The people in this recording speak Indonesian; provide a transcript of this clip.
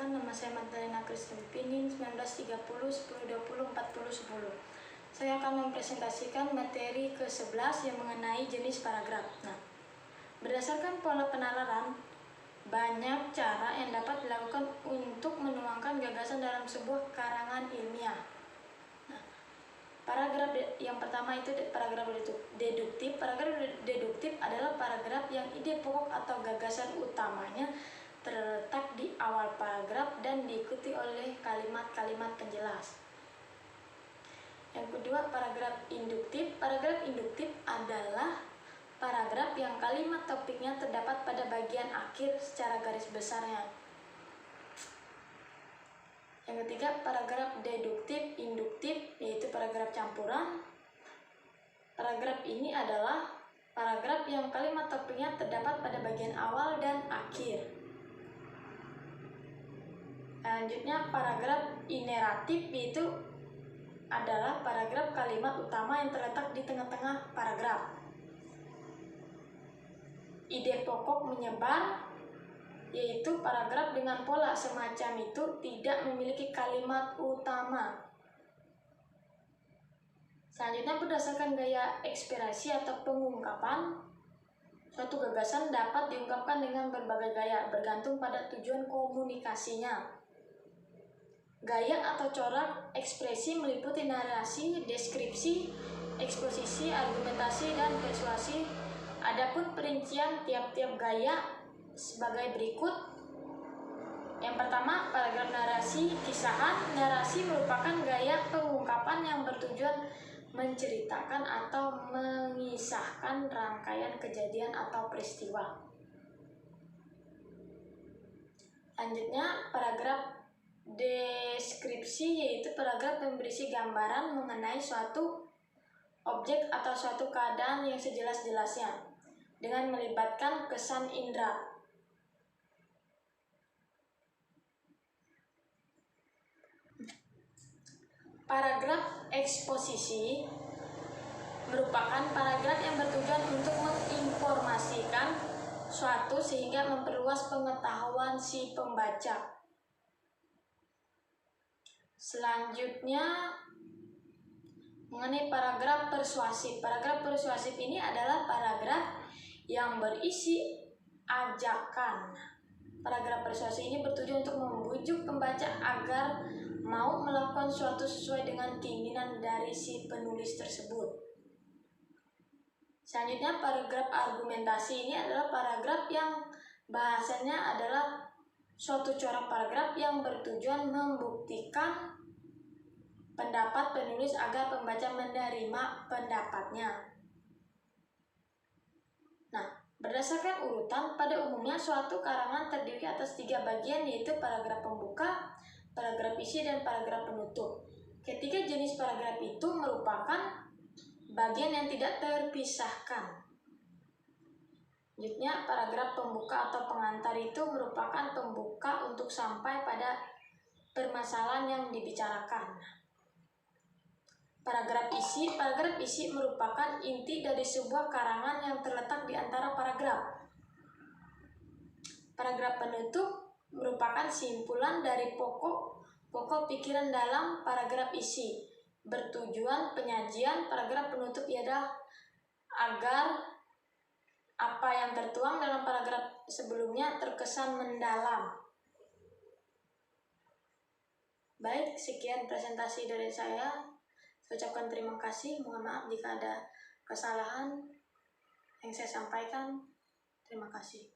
Perkenalkan, nama saya Magdalena Christine Pinin, 1930 10 20 40 10. Saya akan mempresentasikan materi ke-11 yang mengenai jenis paragraf. Nah, berdasarkan pola penalaran, banyak cara yang dapat dilakukan untuk menuangkan gagasan dalam sebuah karangan ilmiah. Nah, paragraf yang pertama itu paragraf deduktif. Paragraf deduktif adalah paragraf yang ide pokok atau gagasan utamanya terletak di awal paragraf dan diikuti oleh kalimat-kalimat penjelas. Yang kedua, paragraf induktif. Paragraf induktif adalah paragraf yang kalimat topiknya terdapat pada bagian akhir secara garis besarnya. Yang ketiga, paragraf deduktif induktif, yaitu paragraf campuran. Paragraf ini adalah paragraf yang kalimat topiknya terdapat pada bagian awal dan akhir. Selanjutnya, paragraf ineratif, yaitu adalah paragraf kalimat utama yang terletak di tengah-tengah paragraf. Ide pokok menyebar, yaitu paragraf dengan pola semacam itu tidak memiliki kalimat utama. Selanjutnya, berdasarkan gaya ekspresi atau pengungkapan, suatu gagasan dapat diungkapkan dengan berbagai gaya, bergantung pada tujuan komunikasinya. Gaya atau corak ekspresi meliputi narasi, deskripsi, eksposisi, argumentasi, dan persuasi. Adapun perincian tiap-tiap gaya sebagai berikut. Yang pertama, paragraf narasi kisahan. Narasi merupakan gaya pengungkapan yang bertujuan menceritakan atau mengisahkan rangkaian kejadian atau peristiwa. Selanjutnya, paragraf deskripsi, yaitu paragraf yang berisi gambaran mengenai suatu objek atau suatu keadaan yang sejelas-jelasnya dengan melibatkan kesan indera. Paragraf eksposisi merupakan paragraf yang bertujuan untuk menginformasikan suatu sehingga memperluas pengetahuan si pembaca. Selanjutnya, mengenai paragraf persuasif. Paragraf persuasif ini adalah paragraf yang berisi ajakan. Paragraf persuasif ini bertujuan untuk membujuk pembaca agar mau melakukan suatu sesuai dengan keinginan dari si penulis tersebut. Selanjutnya, paragraf argumentasi ini adalah paragraf yang bahasanya adalah suatu corak paragraf yang bertujuan membuktikan pendapat penulis agar pembaca menerima pendapatnya. Nah, berdasarkan urutan, pada umumnya suatu karangan terdiri atas 3 bagian, yaitu paragraf pembuka, paragraf isi, dan paragraf penutup. Ketiga jenis paragraf itu merupakan bagian yang tidak terpisahkan. Selanjutnya, paragraf pembuka atau pengantar itu merupakan pembuka untuk sampai pada permasalahan yang dibicarakan. Paragraf isi merupakan inti dari sebuah karangan yang terletak di antara paragraf. Paragraf penutup merupakan simpulan dari pokok pikiran dalam paragraf isi. Bertujuan penyajian paragraf penutup ialah agar apa yang tertuang dalam paragraf sebelumnya terkesan mendalam. Baik, sekian presentasi dari saya. Saya ucapkan terima kasih. Mohon maaf jika ada kesalahan yang saya sampaikan. Terima kasih.